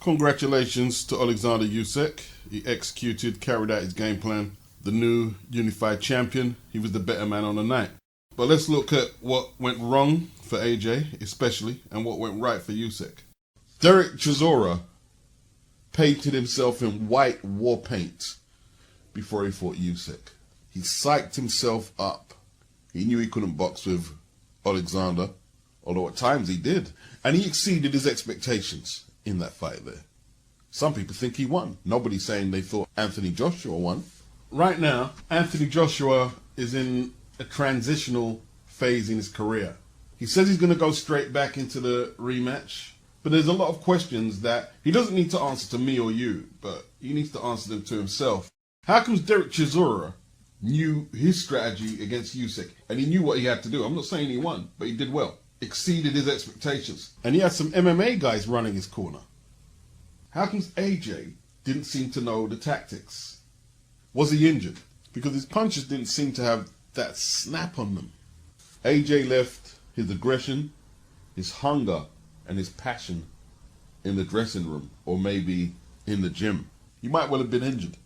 Congratulations to Alexander Usyk. He carried out his game plan. The new unified champion. He was the better man on the night. But let's look at what went wrong for AJ, especially, and what went right for Usyk. Derek Chisora painted himself in white war paint before he fought Usyk. He psyched himself up. He knew he couldn't box with Alexander, although at times he did. And he exceeded his expectations in that fight there. Some people think he won. Nobody's saying they thought Anthony Joshua won. Right now, Anthony Joshua is in a transitional phase in his career. He says he's going to go straight back into the rematch, but there's a lot of questions that he doesn't need to answer to me or you, but he needs to answer them to himself. How comes Derek Chisora knew his strategy against Usyk, and he knew what he had to do? I'm not saying he won, but he did well. Exceeded his expectations. And he had some MMA guys running his corner. How comes AJ didn't seem to know the tactics? Was he injured? Because his punches didn't seem to have that snap on them. AJ left his aggression, his hunger, and his passion in the dressing room, or maybe in the gym. He might well have been injured.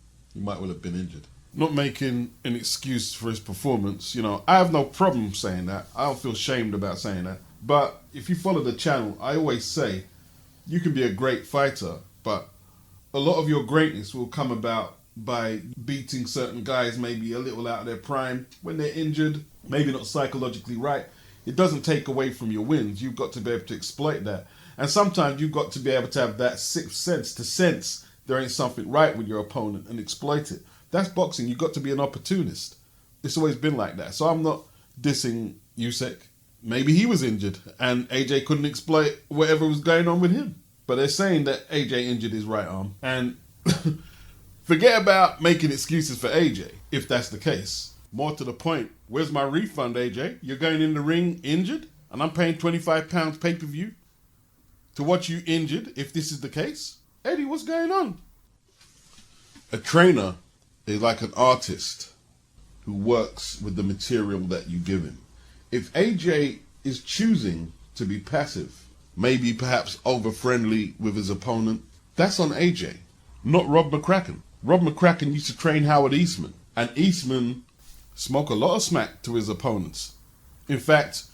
Not making an excuse for his performance, you know, I have no problem saying that. I don't feel shamed about saying that. But if you follow the channel, I always say, you can be a great fighter, but a lot of your greatness will come about by beating certain guys maybe a little out of their prime when they're injured, maybe not psychologically right. It doesn't take away from your wins. You've got to be able to exploit that. And sometimes you've got to be able to have that sixth sense to sense there ain't something right with your opponent and exploit it. That's boxing. You've got to be an opportunist. It's always been like that. So I'm not dissing Usyk. Maybe he was injured and AJ couldn't exploit whatever was going on with him. But they're saying that AJ injured his right arm. And forget about making excuses for AJ, if that's the case. More to the point, where's my refund, AJ? You're going in the ring injured? And I'm paying £25 pay-per-view to watch you injured, if this is the case? Eddie, what's going on? A trainer is like an artist who works with the material that you give him. If AJ is choosing to be passive, maybe perhaps over-friendly with his opponent, that's on AJ, not Rob McCracken. Rob McCracken used to train Howard Eastman, and Eastman smoked a lot of smack to his opponents. In fact,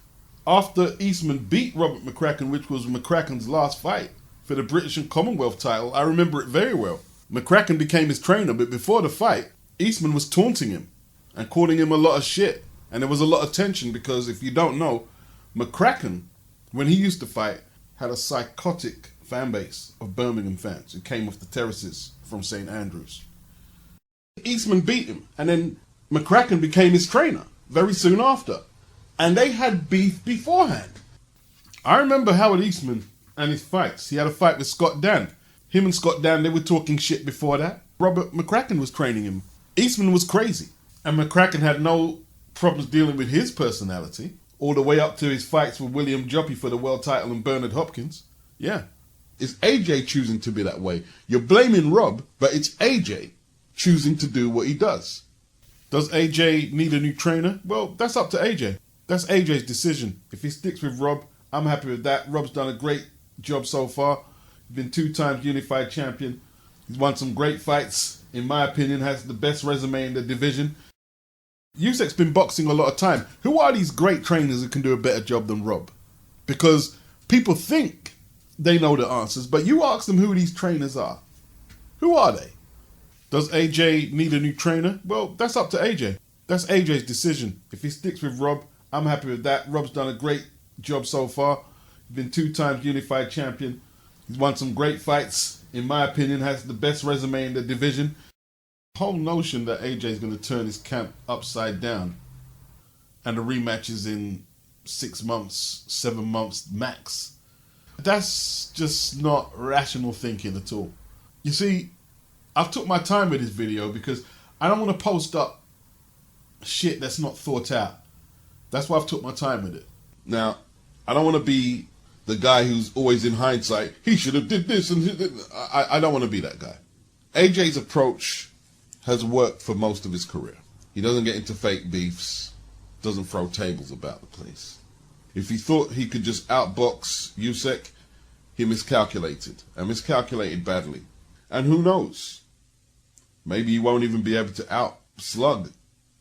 after Eastman beat Robert McCracken, which was McCracken's last fight for the British and Commonwealth title, I remember it very well. McCracken became his trainer, but before the fight, Eastman was taunting him and calling him a lot of shit. And there was a lot of tension because, if you don't know, McCracken, when he used to fight, had a psychotic fan base of Birmingham fans who came off the terraces from St. Andrews. Eastman beat him, and then McCracken became his trainer very soon after. And they had beef beforehand. I remember Howard Eastman and his fights. He had a fight with Scott Dan. Him and Scott Dan, they were talking shit before that. Robert McCracken was training him. Eastman was crazy. And McCracken had no problems dealing with his personality, all the way up to his fights with William Joppy for the world title and Bernard Hopkins. Yeah. It's AJ choosing to be that way. You're blaming Rob, but it's AJ choosing to do what he does. Does AJ need a new trainer? Well, that's up to AJ. That's AJ's decision. If he sticks with Rob, I'm happy with that. Rob's done a great job so far. He's been 2 times unified champion. He's won some great fights. In my opinion, has the best resume in the division. Usyk's been boxing a lot of time. Who are these great trainers who can do a better job than Rob? Because people think they know the answers, but you ask them who these trainers are. Who are they? Does AJ need a new trainer? Well, that's up to AJ. That's AJ's decision. If he sticks with Rob, I'm happy with that. Rob's done a great job so far. He's been 2 times unified champion. He's won some great fights. In my opinion, has the best resume in the division. The whole notion that AJ is going to turn his camp upside down and the rematch is in 6 months, 7 months max, that's just not rational thinking at all. You see, I've took my time with this video because I don't want to post up shit that's not thought out. That's why I've took my time with it. Now, I don't want to be the guy who's always in hindsight, he should have did this and I don't want to be that guy. AJ's approach has worked for most of his career. He doesn't get into fake beefs, doesn't throw tables about the place. If he thought he could just outbox Usyk, he miscalculated, and miscalculated badly. And who knows? Maybe he won't even be able to out-slug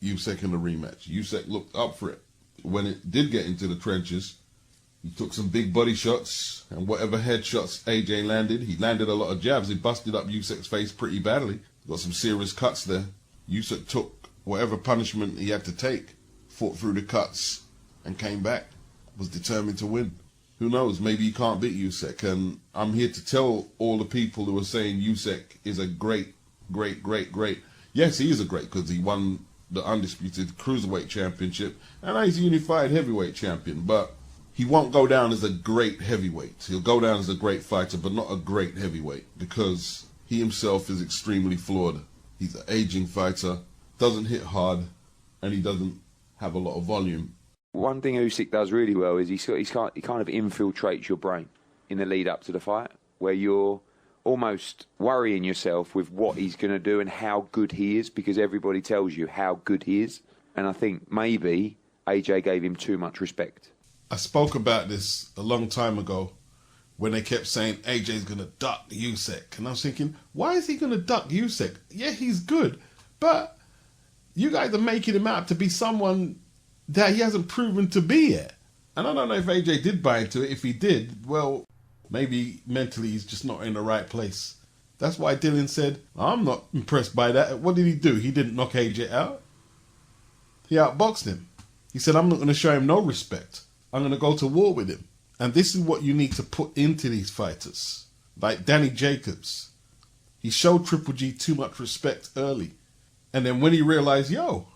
Usyk in the rematch. Usyk looked up for it. When it did get into the trenches, he took some big body shots, and whatever headshots AJ landed, he landed a lot of jabs. He busted up Usyk's face pretty badly. Got some serious cuts there. Usyk took whatever punishment he had to take, fought through the cuts, and came back. Was determined to win. Who knows? Maybe he can't beat Usyk. And I'm here to tell all the people who are saying Usyk is a great. Yes, he is a great, because he won the undisputed cruiserweight championship, and now he's a unified heavyweight champion. But he won't go down as a great heavyweight. He'll go down as a great fighter, but not a great heavyweight, because he himself is extremely flawed. He's an aging fighter, doesn't hit hard, and he doesn't have a lot of volume. One thing Usyk does really well is he kind of infiltrates your brain in the lead up to the fight, where you're almost worrying yourself with what he's going to do and how good he is, because everybody tells you how good he is. And I think maybe AJ gave him too much respect. I spoke about this a long time ago when they kept saying AJ's going to duck Usyk. And I was thinking, why is he going to duck Usyk? Yeah, he's good, but you guys are making him out to be someone that he hasn't proven to be yet. And I don't know if AJ did buy into it. If he did, well, maybe mentally he's just not in the right place. That's why Dylan said, I'm not impressed by that. What did he do? He didn't knock AJ out. He outboxed him. He said, I'm not going to show him no respect. I'm going to go to war with him. And this is what you need to put into these fighters. Like Danny Jacobs. He showed Triple G too much respect early. And then when he realized, yo,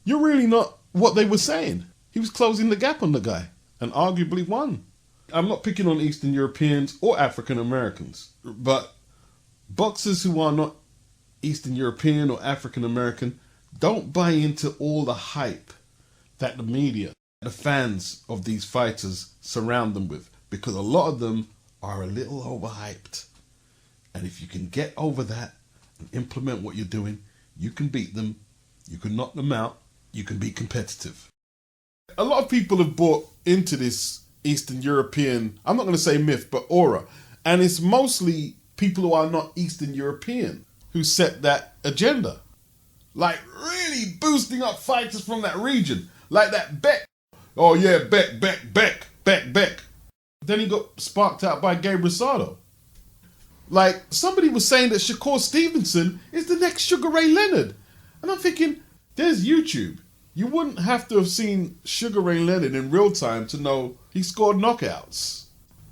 you're really not what they were saying. He was closing the gap on the guy and arguably won. I'm not picking on Eastern Europeans or African Americans, but boxers who are not Eastern European or African American don't buy into all the hype that the media, the fans of these fighters surround them with, because a lot of them are a little overhyped. And if you can get over that and implement what you're doing, you can beat them, you can knock them out, you can be competitive. A lot of people have bought into this Eastern European, I'm not going to say myth, but aura. And it's mostly people who are not Eastern European who set that agenda. Like really boosting up fighters from that region. Like that Beck. Oh yeah, Beck. Then he got sparked out by Gabe Rosado. Like somebody was saying that Shakur Stevenson is the next Sugar Ray Leonard. And I'm thinking, there's YouTube. You wouldn't have to have seen Sugar Ray Leonard in real time to know he scored knockouts.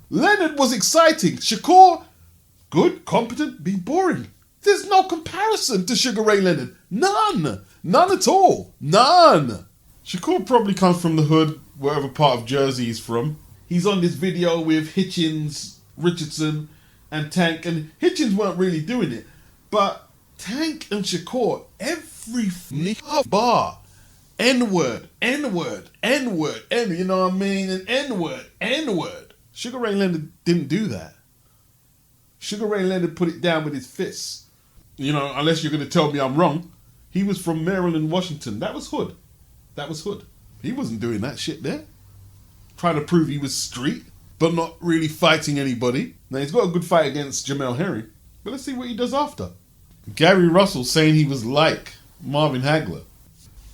Leonard was exciting. Shakur, good, competent, be boring. There's no comparison to Sugar Ray Leonard. None. None at all. None. Shakur probably comes from the hood, wherever part of Jersey he's from. He's on this video with Hitchens, Richardson, and Tank. And Hitchens weren't really doing it. But Tank and Shakur, every bar, N-word, N-word, N-word, N, you know what I mean? And N-word, N-word. Sugar Ray Leonard didn't do that. Sugar Ray Leonard put it down with his fists. You know, unless you're going to tell me I'm wrong. He was from Maryland, Washington. That was hood. That was hood. He wasn't doing that shit there. Trying to prove he was street, but not really fighting anybody. Now, he's got a good fight against Jamel Herring, but let's see what he does after. Gary Russell saying he was like Marvin Hagler.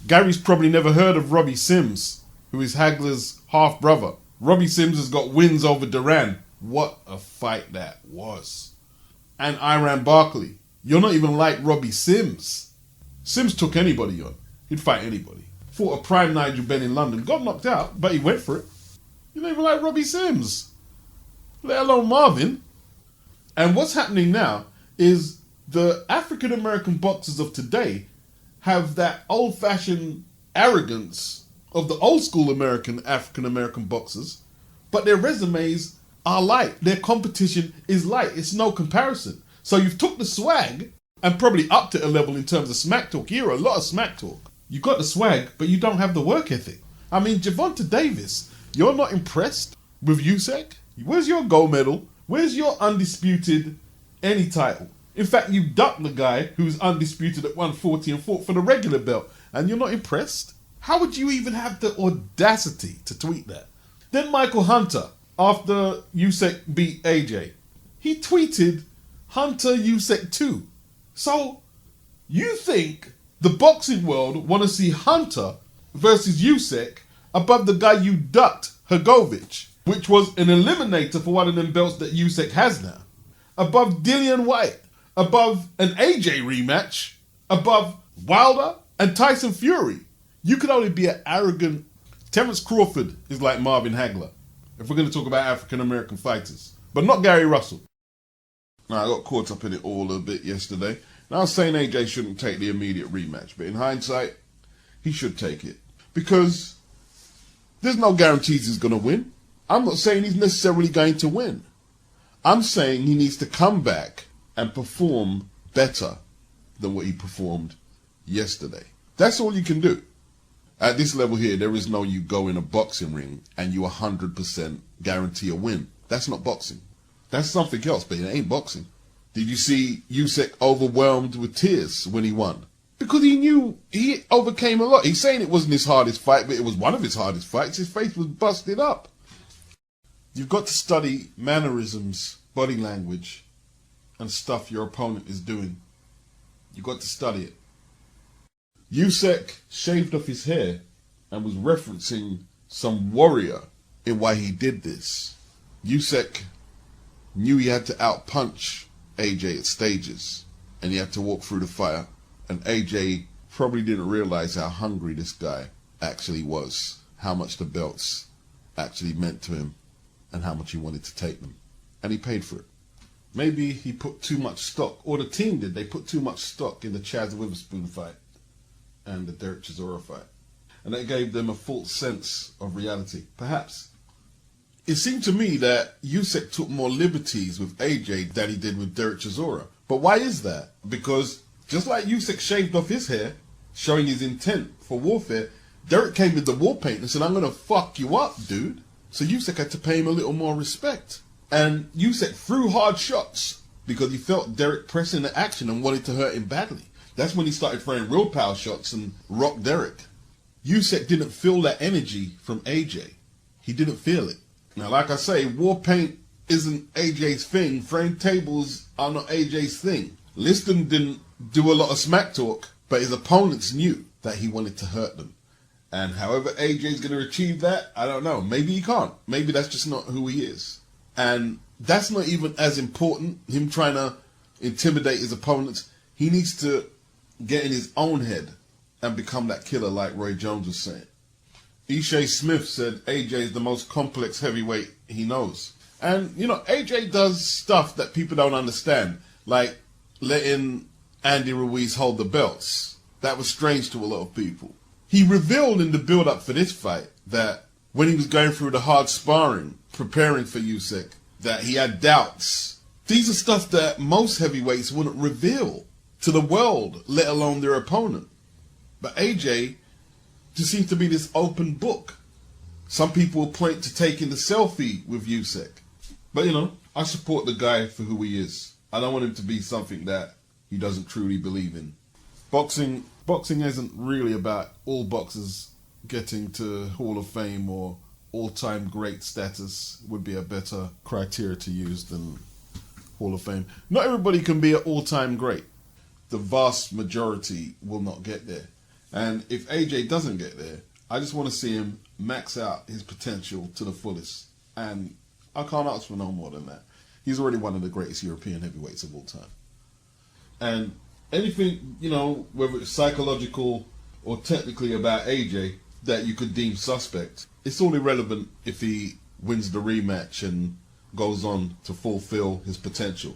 Gary's probably never heard of Robbie Sims, who is Hagler's half-brother. Robbie Sims has got wins over Duran. What a fight that was. And Iran Barkley. You're not even like Robbie Sims. Sims took anybody on. He'd fight anybody. Fought a prime Nigel Benn in London. Got knocked out, but he went for it. You're not even like Robbie Sims. Let alone Marvin. And what's happening now is the African American boxers of today have that old-fashioned arrogance of the old-school African American boxers, but their resumes are light. Their competition is light. It's no comparison. So you've took the swag and probably upped it a level in terms of smack talk. You hear a lot of smack talk. You got the swag, but you don't have the work ethic. I mean, Gervonta Davis, you're not impressed with Usyk? Where's your gold medal? Where's your undisputed any title? In fact, you ducked the guy who's undisputed at 140 and fought for the regular belt, and you're not impressed? How would you even have the audacity to tweet that? Then Michael Hunter. after Usyk beat AJ. He tweeted Hunter Usyk 2. So, you think the boxing world want to see Hunter versus Usyk above the guy you ducked, Hrgovic, which was an eliminator for one of them belts that Usyk has now. Above Dillian White, above an AJ rematch, above Wilder and Tyson Fury. You can only be an arrogant... Terence Crawford is like Marvin Hagler, if we're going to talk about African-American fighters. But not Gary Russell. Now, I got caught up in it all a bit yesterday. Now, I was saying AJ shouldn't take the immediate rematch, but in hindsight, he should take it. Because there's no guarantees he's going to win. I'm not saying he's necessarily going to win. I'm saying he needs to come back and perform better than what he performed yesterday. That's all you can do. At this level here, there is no you go in a boxing ring and you 100% guarantee a win. That's not boxing. That's something else, but it ain't boxing. Did you see Usyk overwhelmed with tears when he won? Because he knew he overcame a lot. He's saying it wasn't his hardest fight, but it was one of his hardest fights. His face was busted up. You've got to study mannerisms, body language, and stuff your opponent is doing. You've got to study it. Usyk shaved off his hair and was referencing some warrior in why he did this. Usyk knew he had to outpunch AJ at stages, and he had to walk through the fire. And AJ probably didn't realize how hungry this guy actually was, how much the belts actually meant to him, and how much he wanted to take them. And he paid for it. Maybe he put too much stock, or the team did, they put too much stock in the Chaz Witherspoon fight and the Derek Chisora fight. And that gave them a false sense of reality. Perhaps. It seemed to me that Usyk took more liberties with AJ than he did with Derek Chisora. But why is that? Because just like Usyk shaved off his hair, showing his intent for warfare, Derek came with the war paint and said, I'm going to fuck you up, dude. So Usyk had to pay him a little more respect. And Usyk threw hard shots because he felt Derek pressing the action and wanted to hurt him badly. That's when he started throwing real power shots and rocked Derek. Usyk didn't feel that energy from AJ. He didn't feel it. Now, like I say, war paint isn't AJ's thing. Frame tables are not AJ's thing. Liston didn't do a lot of smack talk, but his opponents knew that he wanted to hurt them. And however AJ's going to achieve that, I don't know. Maybe he can't. Maybe that's just not who he is. And that's not even as important, him trying to intimidate his opponents. He needs to get in his own head and become that killer like Roy Jones was saying. Ishe Smith said AJ is the most complex heavyweight he knows. And, you know, AJ does stuff that people don't understand, like letting Andy Ruiz hold the belts. That was strange to a lot of people. He revealed in the build-up for this fight that when he was going through the hard sparring, preparing for Usyk, that he had doubts. These are stuff that most heavyweights wouldn't reveal to the world, let alone their opponent. But AJ just seems to be this open book. Some people will point to taking the selfie with Usyk. But, you know, I support the guy for who he is. I don't want him to be something that he doesn't truly believe in. Boxing isn't really about all boxers getting to Hall of Fame or all-time great status. Would be a better criteria to use than Hall of Fame. Not everybody can be an all-time great. The vast majority will not get there. And if AJ doesn't get there, I just want to see him max out his potential to the fullest. And I can't ask for no more than that. He's already one of the greatest European heavyweights of all time. And anything, you know, whether it's psychological or technically about AJ that you could deem suspect, it's all irrelevant if he wins the rematch and goes on to fulfill his potential.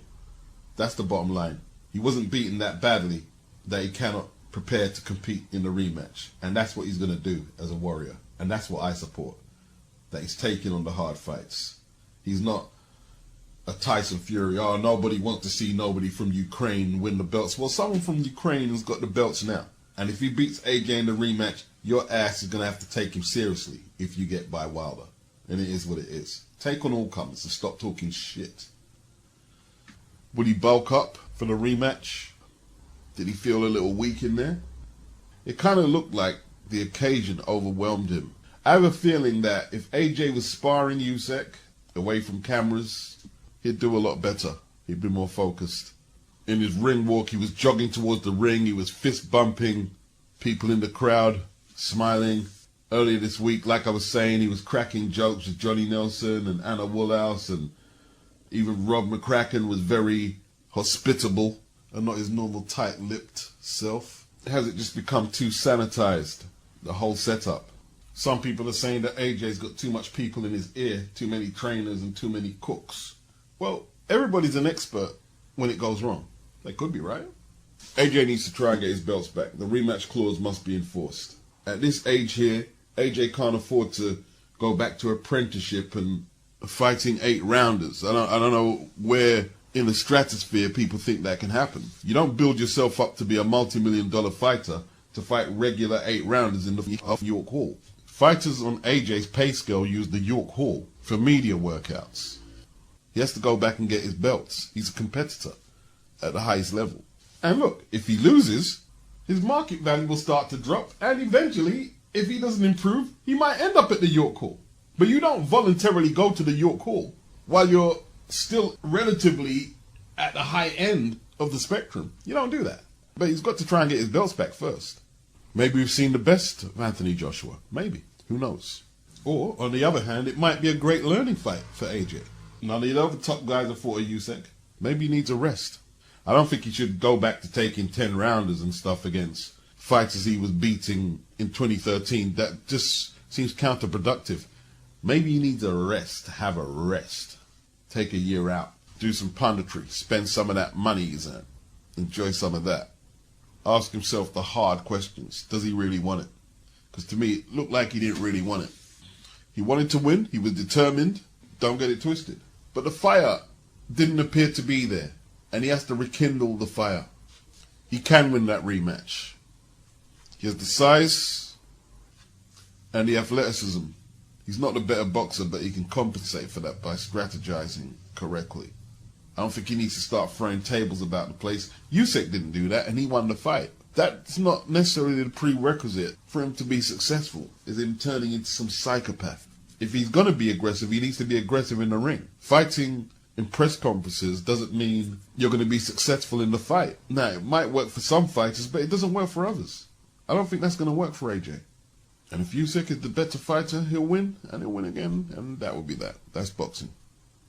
That's the bottom line. He wasn't beaten that badly that he cannot prepare to compete in the rematch. And that's what he's going to do as a warrior. And that's what I support. That he's taking on the hard fights. He's not a Tyson Fury. Oh, nobody wants to see nobody from Ukraine win the belts. Well, someone from Ukraine has got the belts now. And if he beats AJ in the rematch, your ass is going to have to take him seriously if you get by Wilder. And it is what it is. Take on all comers and stop talking shit. Would he bulk up for the rematch? Did he feel a little weak in there? It kind of looked like the occasion overwhelmed him. I have a feeling that if AJ was sparring Usyk away from cameras, he'd do a lot better. He'd be more focused. In his ring walk, he was jogging towards the ring. He was fist bumping people in the crowd, smiling. Earlier this week, like I was saying, he was cracking jokes with Johnny Nelson and Anna Woolhouse, and even Rob McCracken was very hospitable and not his normal tight-lipped self. Has it just become too sanitized, the whole setup? Some people are saying that AJ's got too much people in his ear, too many trainers and too many cooks. Well, everybody's an expert when it goes wrong. They could be right. AJ needs to try and get his belts back. The rematch clause must be enforced. At this age here, AJ can't afford to go back to apprenticeship and fighting 8-rounders. I don't know where in the stratosphere people think that can happen. You don't build yourself up to be a multi-million-dollar fighter to fight regular 8-rounders in the York Hall. Fighters on AJ's pay scale use the York Hall for media workouts. He has to go back and get his belts. He's a competitor at the highest level. And look, if he loses, his market value will start to drop, and eventually, if he doesn't improve, he might end up at the York Hall. But you don't voluntarily go to the York Hall while you're still relatively at the high end of the spectrum. You don't do that. But he's got to try and get his belts back first. Maybe we've seen the best of Anthony Joshua. Maybe. Who knows? Or, on the other hand, it might be a great learning fight for AJ. None of the other top guys have fought a Usyk. Maybe he needs a rest. I don't think he should go back to taking 10-rounders and stuff against fighters he was beating in 2013. That just seems counterproductive. Maybe he needs a rest, have a rest. Take a year out, do some punditry, spend some of that money he's earned. Enjoy some of that. Ask himself the hard questions. Does he really want it? Because to me, it looked like he didn't really want it. He wanted to win. He was determined. Don't get it twisted. But the fire didn't appear to be there. And he has to rekindle the fire. He can win that rematch. He has the size and the athleticism. He's not the better boxer, but he can compensate for that by strategizing correctly. I don't think he needs to start throwing tables about the place. Usyk didn't do that, and he won the fight. That's not necessarily the prerequisite for him to be successful, is him turning into some psychopath. If he's going to be aggressive, he needs to be aggressive in the ring. Fighting in press conferences doesn't mean you're going to be successful in the fight. Now, it might work for some fighters, but it doesn't work for others. I don't think that's going to work for AJ. And if Usyk is the better fighter, he'll win, and he'll win again, and that will be that. That's boxing.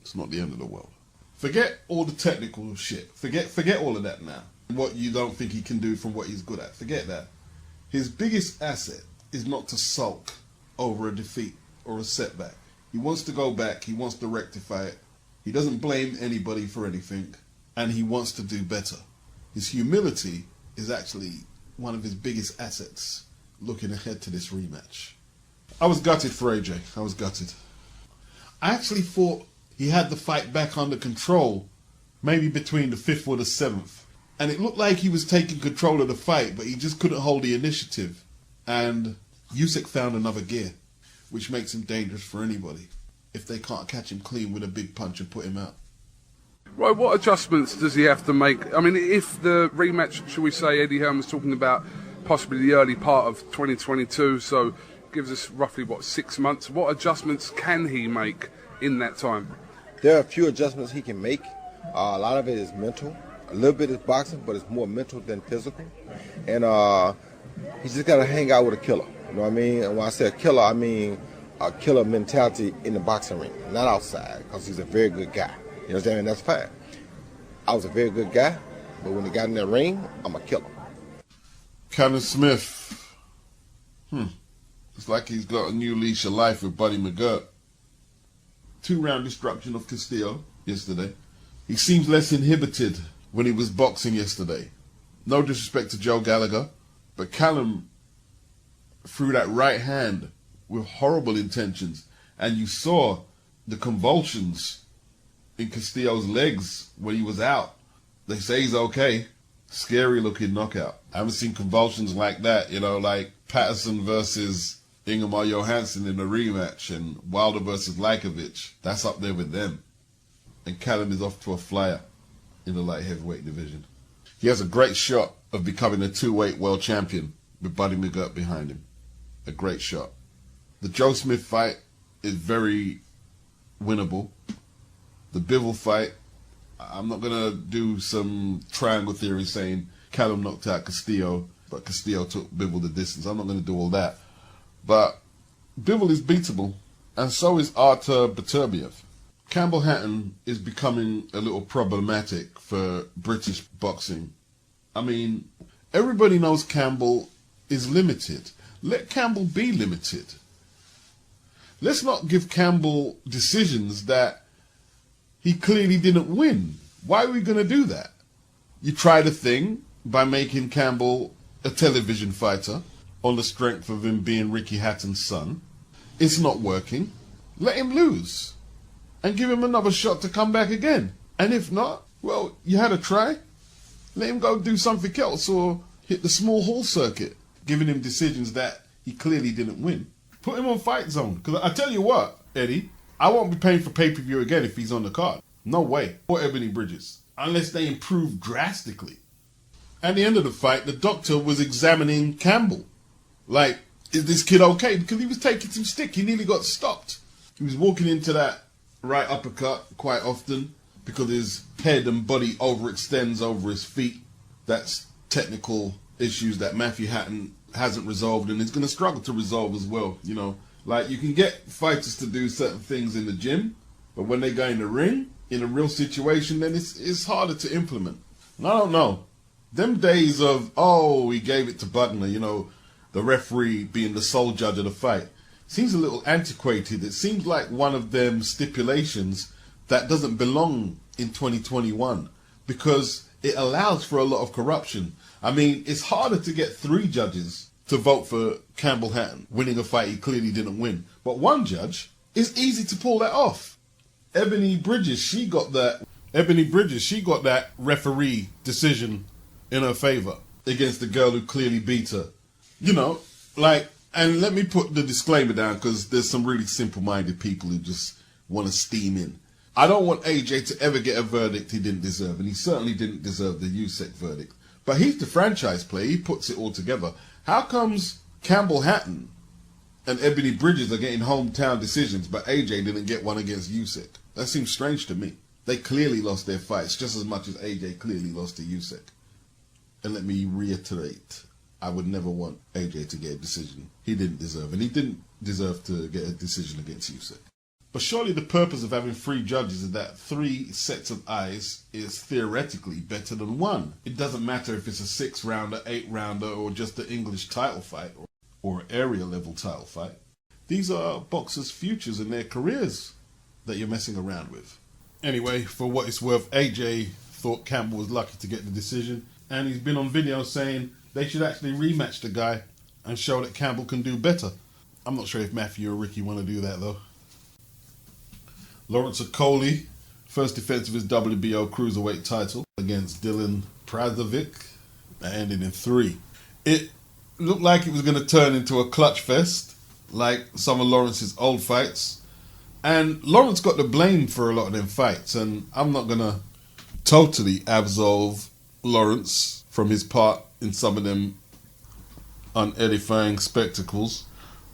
It's not the end of the world. Forget all the technical shit. Forget all of that now. What you don't think he can do from what he's good at. Forget that. His biggest asset is not to sulk over a defeat or a setback. He wants to go back. He wants to rectify it. He doesn't blame anybody for anything, and he wants to do better. His humility is actually one of his biggest assets looking ahead to this rematch. I was gutted for AJ. I was gutted. I actually thought he had the fight back under control, maybe between the 5th or the 7th. And it looked like he was taking control of the fight, but he just couldn't hold the initiative. And Usyk found another gear, which makes him dangerous for anybody if they can't catch him clean with a big punch and put him out. Right, what adjustments does he have to make? I mean, if the rematch, shall we say, Eddie Hearn was talking about possibly the early part of 2022, so gives us roughly, 6 months. What adjustments can he make in that time? There are a few adjustments he can make. A lot of it is mental. A little bit is boxing, but it's more mental than physical. And he's just got to hang out with a killer. You know what I mean? And when I say a killer, I mean a killer mentality in the boxing ring, not outside, because he's a very good guy. You know what I'm saying? That's fine. I was a very good guy, but when he got in that ring, I'm a killer. Callum Smith. It's like he's got a new leash of life with Buddy McGirt. 2-round destruction of Castillo yesterday. He seems less inhibited when he was boxing yesterday. No disrespect to Joe Gallagher, but Callum threw that right hand with horrible intentions, and you saw the convulsions in Castillo's legs when he was out. They say he's okay. Scary looking knockout. I haven't seen convulsions like that, like Patterson versus Ingemar Johansson in the rematch and Wilder versus Lajkovic. That's up there with them. And Callum is off to a flyer in the light heavyweight division. He has a great shot of becoming a 2-weight world champion with Buddy McGirt behind him. A great shot. The Joe Smith fight is very winnable. The Bivol fight, I'm not going to do some triangle theory saying Callum knocked out Castillo, but Castillo took Bivol the distance. I'm not going to do all that. But Bivol is beatable, and so is Artur Beterbiev. Campbell Hatton is becoming a little problematic for British boxing. I mean, everybody knows Campbell is limited. Let Campbell be limited. Let's not give Campbell decisions that he clearly didn't win. Why are we going to do that? You tried a thing by making Campbell a television fighter on the strength of him being Ricky Hatton's son. It's not working. Let him lose and give him another shot to come back again. And if not, well, you had a try. Let him go do something else or hit the small hall circuit, giving him decisions that he clearly didn't win. Put him on Fight Zone. Because I tell you what, Eddie, I won't be paying for pay-per-view again if he's on the card. No way. Or Ebony Bridges. Unless they improve drastically. At the end of the fight, the doctor was examining Campbell. Like, is this kid okay? Because he was taking some stick. He nearly got stopped. He was walking into that right uppercut quite often because his head and body overextends over his feet. That's technical issues that Matthew Hatton hasn't resolved and is going to struggle to resolve as well. You know, like you can get fighters to do certain things in the gym, but when they go in the ring, in a real situation, then it's harder to implement. And I don't know. Them days of, oh, he gave it to Butler, you know, the referee being the sole judge of the fight, seems a little antiquated. It seems like one of them stipulations that doesn't belong in 2021 because it allows for a lot of corruption. I mean, it's harder to get 3 judges to vote for Campbell Hatton winning a fight he clearly didn't win. But one judge, is easy to pull that off. Ebony Bridges, she got that referee decision in her favor against the girl who clearly beat her. You know, like, and let me put the disclaimer down because there's some really simple-minded people who just want to steam in. I don't want AJ to ever get a verdict he didn't deserve, and he certainly didn't deserve the Usyk verdict. But he's the franchise player. He puts it all together. How comes Campbell Hatton and Ebony Bridges are getting hometown decisions, but AJ didn't get one against Usyk? That seems strange to me. They clearly lost their fights just as much as AJ clearly lost to Usyk. And let me reiterate, I would never want AJ to get a decision he didn't deserve, and he didn't deserve to get a decision against Usyk. But surely the purpose of having 3 judges is that 3 sets of eyes is theoretically better than 1. It doesn't matter if it's a 6-rounder, 8-rounder, or just an English title fight, or area level title fight. These are boxers' futures and their careers that you're messing around with. Anyway, for what it's worth, AJ thought Campbell was lucky to get the decision, and he's been on video saying they should actually rematch the guy and show that Campbell can do better. I'm not sure if Matthew or Ricky want to do that though. Lawrence Okolie, first defense of his WBO cruiserweight title against Dylan PRASOVIC, that ended in 3. It looked like it was going to turn into a clutch fest, like some of Lawrence's old fights. And Lawrence got the blame for a lot of them fights, and I'm not going to totally absolve Lawrence from his part in some of them unedifying spectacles.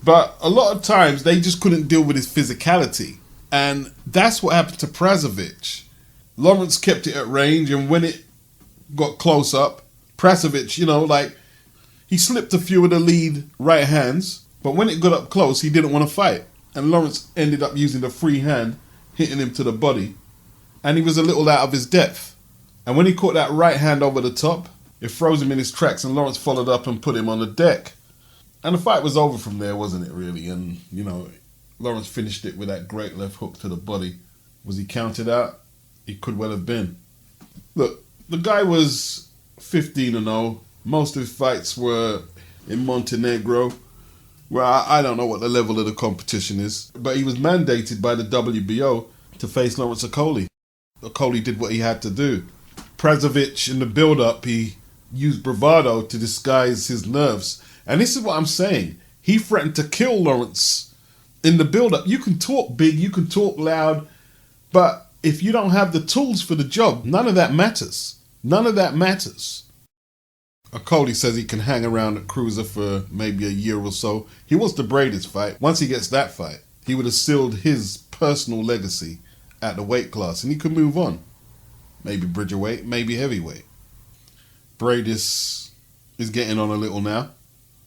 But a lot of times they just couldn't deal with his physicality. And that's what happened to PRASOVIC. Lawrence kept it at range, and when it got close up, PRASOVIC, you know, like, he slipped a few of the lead right hands, but when it got up close, he didn't want to fight. And Lawrence ended up using the free hand, hitting him to the body, and he was a little out of his depth. And when he caught that right hand over the top, it froze him in his tracks, and Lawrence followed up and put him on the deck. And the fight was over from there, wasn't it, really? And, you know, Lawrence finished it with that great left hook to the body. Was he counted out? He could well have been. Look, the guy was 15-0. Most of his fights were in Montenegro, where I don't know what the level of the competition is. But he was mandated by the WBO to face Lawrence Okolie. Okolie did what he had to do. PRASOVIC, in the build-up, he used bravado to disguise his nerves. And this is what I'm saying. He threatened to kill Lawrence in the build-up. You can talk big, you can talk loud, but if you don't have the tools for the job, none of that matters. None of that matters. Okolie says he can hang around at Cruiser for maybe a year or so. He wants to braid his fight. Once he gets that fight, he would have sealed his personal legacy at the weight class, and he could move on. Maybe bridgerweight, maybe heavyweight. Bradis is getting on a little now.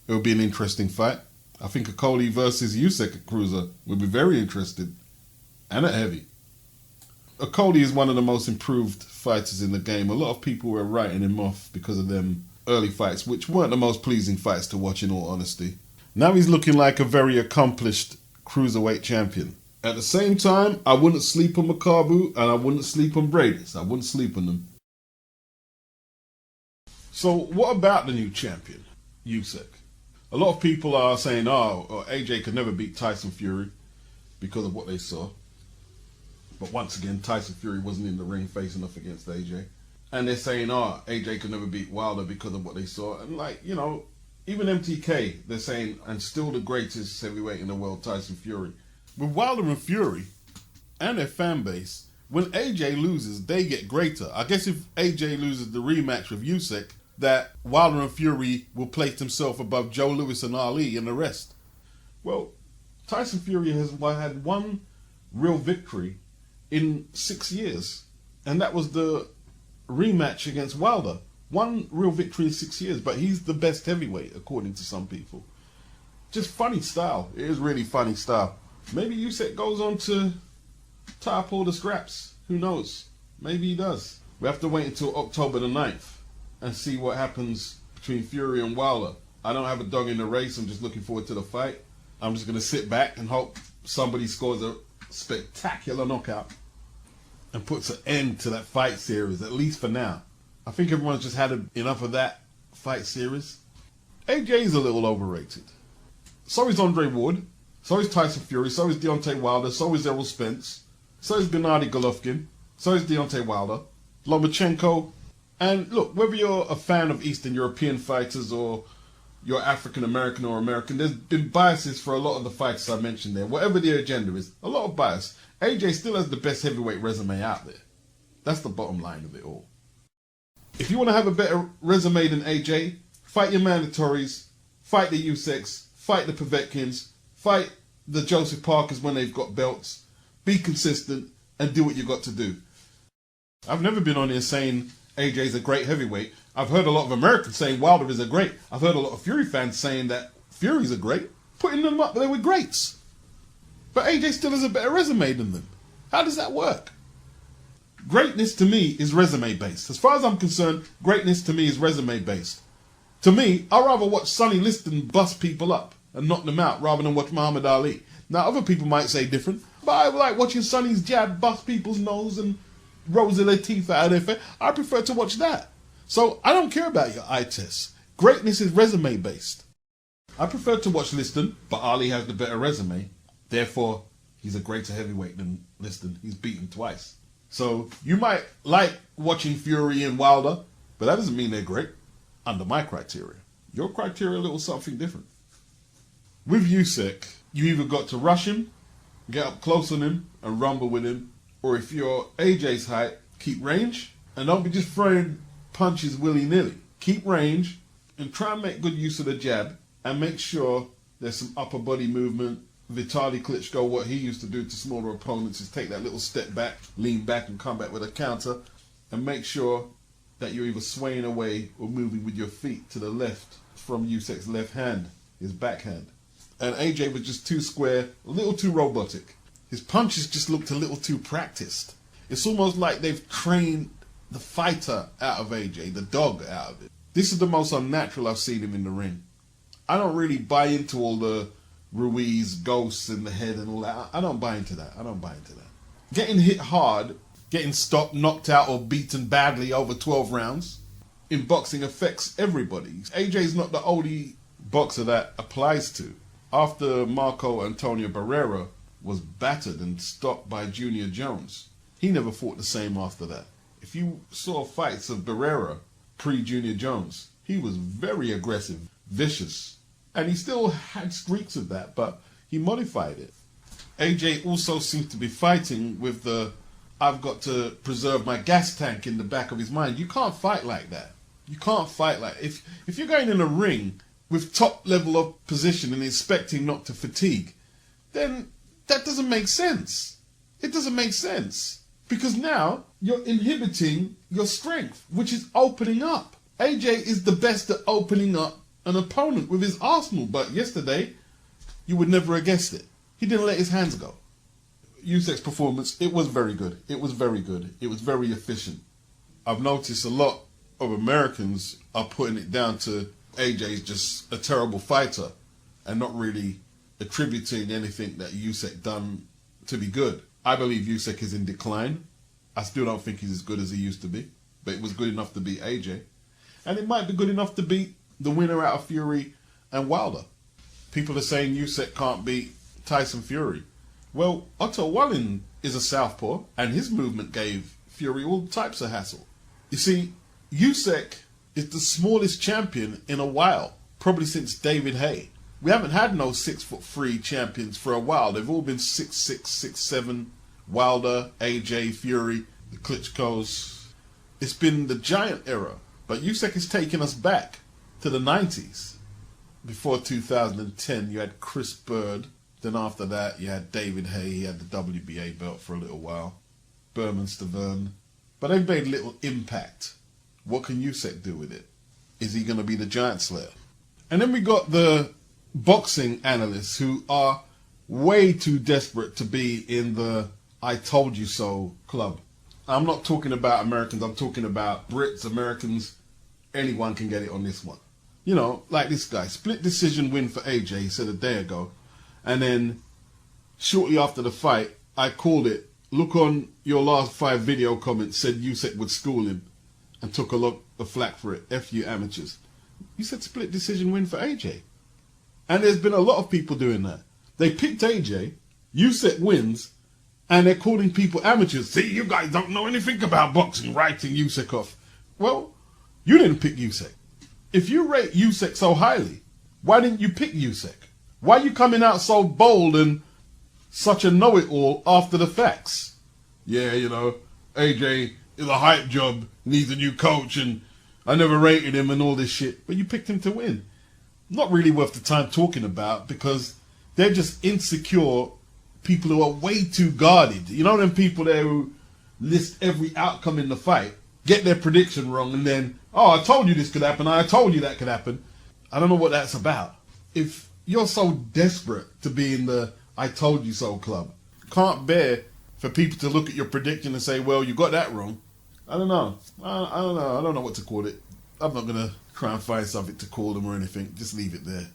It'll be an interesting fight. I think OKOLIE versus Usyk at cruiser would be very interesting, and at heavy. OKOLIE is one of the most improved fighters in the game. A lot of people were writing him off because of them early fights, which weren't the most pleasing fights to watch in all honesty. Now he's looking like a very accomplished cruiserweight champion. At the same time, I wouldn't sleep on Makabu and I wouldn't sleep on Bradis. I wouldn't sleep on them. So what about the new champion, Usyk? A lot of people are saying, oh, AJ could never beat Tyson Fury because of what they saw. But once again, Tyson Fury wasn't in the ring facing off against AJ. And they're saying, oh, AJ could never beat Wilder because of what they saw. And like, you know, even MTK, they're saying, and still the greatest heavyweight in the world, Tyson Fury. With Wilder and Fury and their fan base, when AJ loses, they get greater. I guess if AJ loses the rematch with Usyk, that Wilder and Fury will place himself above Joe Louis and Ali and the rest. Well, Tyson Fury has had one real victory in 6 years, and that was the rematch against Wilder. One real victory in 6 years, but he's the best heavyweight according to some people. Just funny style. It is really funny style. Maybe Usyk goes on to tie up all the scraps. Who knows? Maybe he does. We have to wait until October the 9th and see what happens between Fury and Wilder. I don't have a dog in the race. I'm just looking forward to the fight. I'm just going to sit back and hope somebody scores a spectacular knockout and puts an end to that fight series, at least for now. I think everyone's just had enough of that fight series. AJ's a little overrated. So is Andre Ward. So is Tyson Fury. So is Deontay Wilder. So is Errol Spence. So is Gennady Golovkin. So is Deontay Wilder. Lomachenko. And look, whether you're a fan of Eastern European fighters or you're African American or American, there's been biases for a lot of the fighters I mentioned there. Whatever their agenda is, a lot of bias. AJ still has the best heavyweight resume out there. That's the bottom line of it all. If you want to have a better resume than AJ, fight your mandatories, fight the Usyks, fight the Povetkins, fight the Joseph Parkers when they've got belts, be consistent, and do what you got to do. I've never been on here saying AJ's a great heavyweight. I've heard a lot of Americans saying Wilder is a great. I've heard a lot of Fury fans saying that Fury's a great, putting them up there with greats. But AJ still has a better resume than them. How does that work? Greatness to me is resume based. As far as I'm concerned, greatness to me is resume based. To me, I'd rather watch Sonny Liston bust people up and knock them out rather than watch Muhammad Ali. Now, other people might say different, but I like watching Sonny's jab bust people's nose and rows of their teeth out of their face. I prefer to watch that. So I don't care about your eye test. Greatness is resume based. I prefer to watch Liston, but Ali has the better resume. Therefore, he's a greater heavyweight than Liston. He's beaten twice. So you might like watching Fury and Wilder, but that doesn't mean they're great under my criteria. Your criteria a little something different. With Usyk, you either got to rush him, get up close on him and rumble with him, or if you're AJ's height, keep range and don't be just throwing punches willy-nilly. Keep range and try and make good use of the jab and make sure there's some upper body movement. Vitaly Klitschko, what he used to do to smaller opponents is take that little step back, lean back and come back with a counter and make sure that you're either swaying away or moving with your feet to the left from Usyk's left hand, his backhand. And AJ was just too square, a little too robotic. His punches just looked a little too practiced. It's almost like they've trained the fighter out of AJ, the dog out of it. This is the most unnatural I've seen him in the ring. I don't really buy into all the Ruiz ghosts in the head and all that. I don't buy into that. Getting hit hard, getting stopped, knocked out or beaten badly over 12 rounds in boxing affects everybody. AJ's not the only boxer that applies to. After Marco Antonio Barrera was battered and stopped by Junior Jones, he never fought the same after that. If you saw fights of Barrera pre-Junior Jones, he was very aggressive, vicious, and he still had streaks of that, but he modified it. AJ also seems to be fighting with the I've got to preserve my gas tank in the back of his mind. You can't fight like that. You can't fight like if you're going in a ring with top level of position and expecting not to fatigue, then that doesn't make sense. It doesn't make sense. Because now you're inhibiting your strength, which is opening up. AJ is the best at opening up an opponent with his arsenal. But yesterday, you would never have guessed it. He didn't let his hands go. Usyk's performance, it was very good. It was very good. It was very efficient. I've noticed a lot of Americans are putting it down to AJ's just a terrible fighter and not really attributing anything that Usyk done to be good. I believe Usyk is in decline. I still don't think he's as good as he used to be, but it was good enough to beat AJ. And it might be good enough to beat the winner out of Fury and Wilder. People are saying Usyk can't beat Tyson Fury. Well, Otto Wallin is a southpaw, and his movement gave Fury all types of hassle. You see, Usyk is the smallest champion in a while, probably since David Haye. We haven't had no 6'3" champions for a while. They've all been 6'6", 6'7", Wilder, AJ, Fury, the Klitschko's. It's been the giant era, but Usyk has taken us back to the 90s. Before 2010, you had Chris Bird. Then after that, you had David Haye. He had the WBA belt for a little while. Berman Stavern. But they've made little impact. What can Usyk do with it? Is he going to be the giant slayer? And then we got the boxing analysts who are way too desperate to be in the I told you so club. I'm not talking about Americans. I'm talking about Brits, Americans. Anyone can get it on this one. You know, like this guy. Split decision win for AJ, he said a day ago. And then shortly after the fight, I called it, look on your last 5 video comments, said Usyk would school him, and took a lot of flack for it. F you amateurs. You said split decision win for AJ. And there's been a lot of people doing that. They picked AJ, Usyk wins, and they're calling people amateurs. See, you guys don't know anything about boxing, writing Usyk off. Well, you didn't pick Usyk. If you rate Usyk so highly, why didn't you pick Usyk? Why are you coming out so bold and such a know-it-all after the facts? Yeah, you know, AJ is a hype job, needs a new coach, and I never rated him and all this shit. But you picked him to win. Not really worth the time talking about, because they're just insecure people who are way too guarded. You know them people there who list every outcome in the fight, get their prediction wrong, and then, oh, I told you this could happen, I told you that could happen. I don't know what that's about. If you're so desperate to be in the I told you so club, can't bear for people to look at your prediction and say, well, you got that wrong. I don't know. I don't know. I don't know what to call it. I'm not going to try and find something to call them or anything. Just leave it there.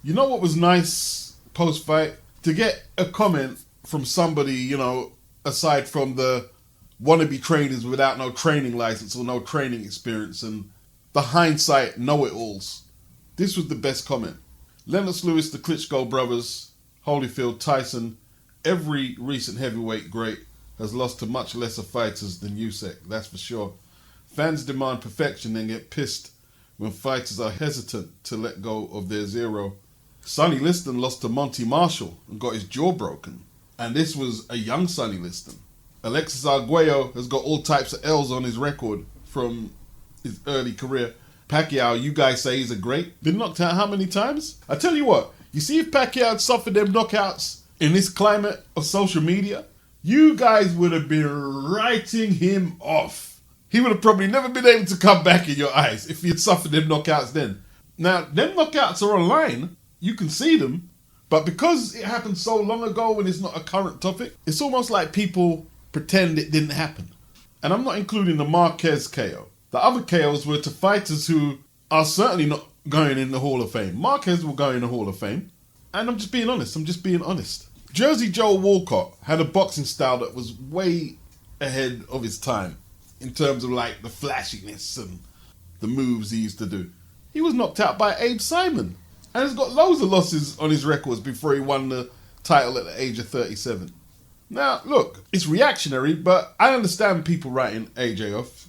You know what was nice post-fight? To get a comment from somebody, you know, aside from the wannabe trainers without no training license or no training experience and the hindsight know-it-alls. This was the best comment. Lennox Lewis, the Klitschko brothers, Holyfield, Tyson, every recent heavyweight great has lost to much lesser fighters than Usyk, that's for sure. Fans demand perfection and get pissed when fighters are hesitant to let go of their zero. Sonny Liston lost to Monty Marshall and got his jaw broken. And this was a young Sonny Liston. Alexis Arguello has got all types of L's on his record from his early career. Pacquiao, you guys say he's a great. Been knocked out how many times? I tell you what, you see if Pacquiao had suffered them knockouts in this climate of social media, you guys would have been writing him off. He would have probably never been able to come back in your eyes if he had suffered them knockouts then. Now, them knockouts are online. You can see them. But because it happened so long ago and it's not a current topic, it's almost like people pretend it didn't happen. And I'm not including the Marquez KO. The other KOs were to fighters who are certainly not going in the Hall of Fame. Marquez will go in the Hall of Fame. And I'm just being honest. Jersey Joe Walcott had a boxing style that was way ahead of his time in terms of like the flashiness and the moves he used to do. He was knocked out by Abe Simon and has got loads of losses on his records before he won the title at the age of 37. Now, look, it's reactionary, but I understand people writing AJ off.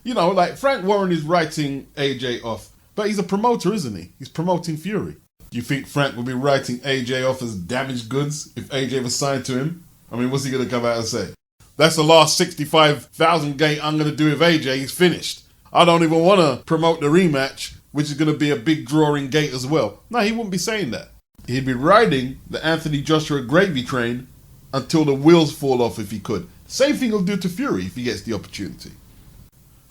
You know, like Frank Warren is writing AJ off, but he's a promoter, isn't he? He's promoting Fury. Do you think Frank would be writing AJ off as damaged goods if AJ was signed to him? I mean, what's he going to come out and say? That's the last 65,000 gate I'm going to do with AJ. He's finished. I don't even want to promote the rematch, which is going to be a big drawing gate as well. No, he wouldn't be saying that. He'd be riding the Anthony Joshua gravy train until the wheels fall off if he could. Same thing he'll do to Fury if he gets the opportunity.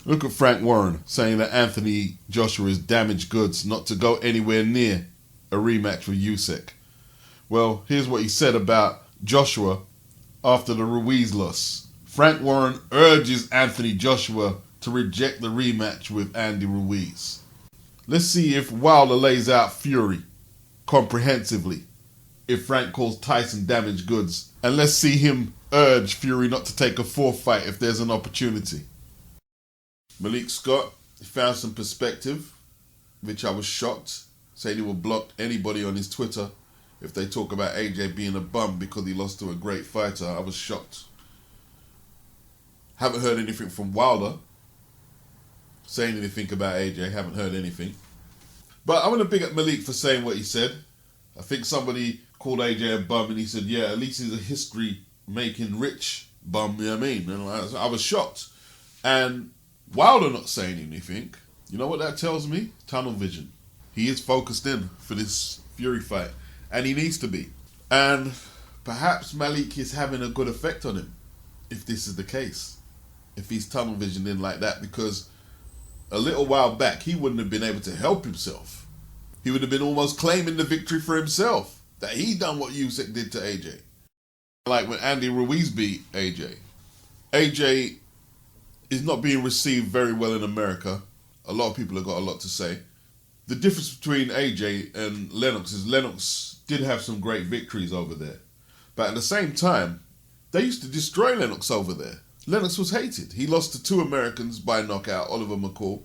Look at Frank Warren saying that Anthony Joshua is damaged goods not to go anywhere near a rematch with Usyk. Well, here's what he said about Joshua after the Ruiz loss. Frank Warren urges Anthony Joshua to reject the rematch with Andy Ruiz. Let's see if Wilder lays out Fury comprehensively, if Frank calls Tyson damaged goods, and let's see him urge Fury not to take a fourth fight if there's an opportunity. Malik Scott found some perspective, which I was shocked, saying he will block anybody on his Twitter if they talk about AJ being a bum because he lost to a great fighter. I was shocked. Haven't heard anything from Wilder saying anything about AJ. Haven't heard anything. But I'm going to big up Malik for saying what he said. I think somebody called AJ a bum and he said, yeah, at least he's a history-making rich bum, you know what I mean? And I was shocked. And Wilder not saying anything, you know what that tells me? Tunnel vision. He is focused in for this Fury fight. And he needs to be. And perhaps Malik is having a good effect on him, if this is the case. If he's tunnel visioned in like that, because a little while back, he wouldn't have been able to help himself. He would have been almost claiming the victory for himself, that he done what Usyk did to AJ. Like when Andy Ruiz beat AJ. AJ is not being received very well in America. A lot of people have got a lot to say. The difference between AJ and Lennox is Lennox did have some great victories over there. But at the same time, they used to destroy Lennox over there. Lennox was hated. He lost to two Americans by knockout, Oliver McCall,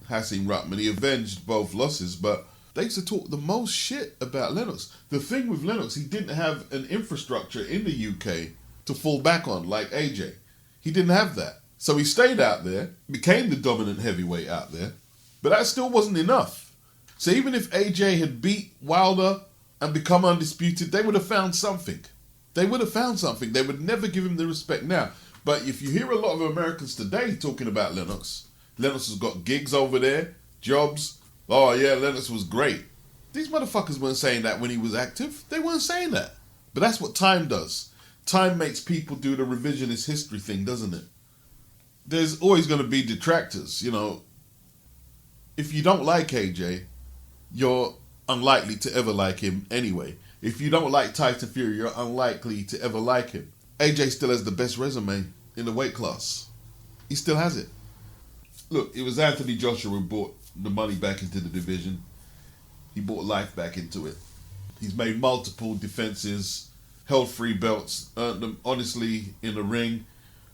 Hasim Ruttman. He avenged both losses, but they used to talk the most shit about Lennox. The thing with Lennox, he didn't have an infrastructure in the UK to fall back on like AJ. He didn't have that. So he stayed out there, became the dominant heavyweight out there, but that still wasn't enough. So even if AJ had beat Wilder and become undisputed, they would have found something. They would have found something. They would never give him the respect now. But if you hear a lot of Americans today talking about Lennox, Lennox has got gigs over there, jobs. Oh yeah, Lennox was great. These motherfuckers weren't saying that when he was active. They weren't saying that. But that's what time does. Time makes people do the revisionist history thing, doesn't it? There's always going to be detractors, you know. If you don't like AJ, you're unlikely to ever like him anyway. If you don't like Tyson Fury, you're unlikely to ever like him. AJ still has the best resume in the weight class. He still has it. Look, it was Anthony Joshua who brought the money back into the division. He brought life back into it. He's made multiple defenses, held 3 belts, earned them honestly in the ring.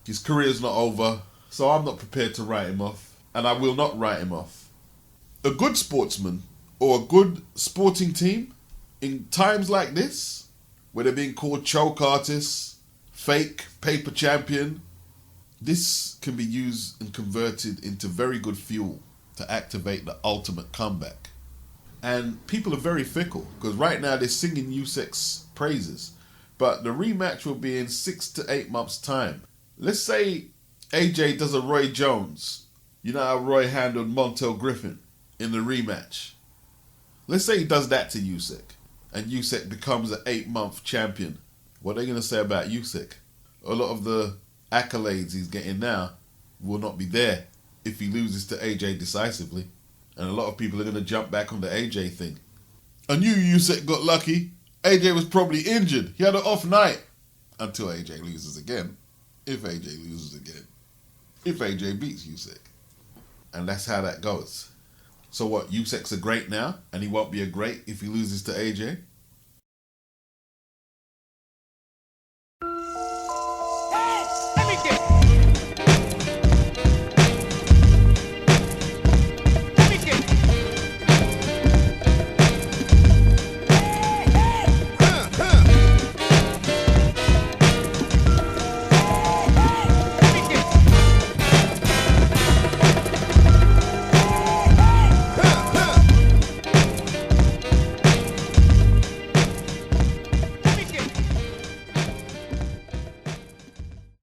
His career's not over, so I'm not prepared to write him off, and I will not write him off. A good sportsman or a good sporting team in times like this, where they're being called choke artists, fake paper champion, this can be used and converted into very good fuel to activate the ultimate comeback. And people are very fickle, because right now they're singing Usyk's praises, but the rematch will be in 6 to 8 months' time. Let's say AJ does a Roy Jones. You know how Roy handled Montel Griffin in the rematch. Let's say he does that to Usyk, and Usyk becomes an 8-month champion. What are they going to say about Usyk? A lot of the accolades he's getting now will not be there if he loses to AJ decisively. And a lot of people are going to jump back on the AJ thing. I knew Usyk got lucky. AJ was probably injured. He had an off night. Until AJ loses again. If AJ loses again. If AJ beats Usyk. And that's how that goes. So what, Usyk's a great now, and he won't be a great if he loses to AJ?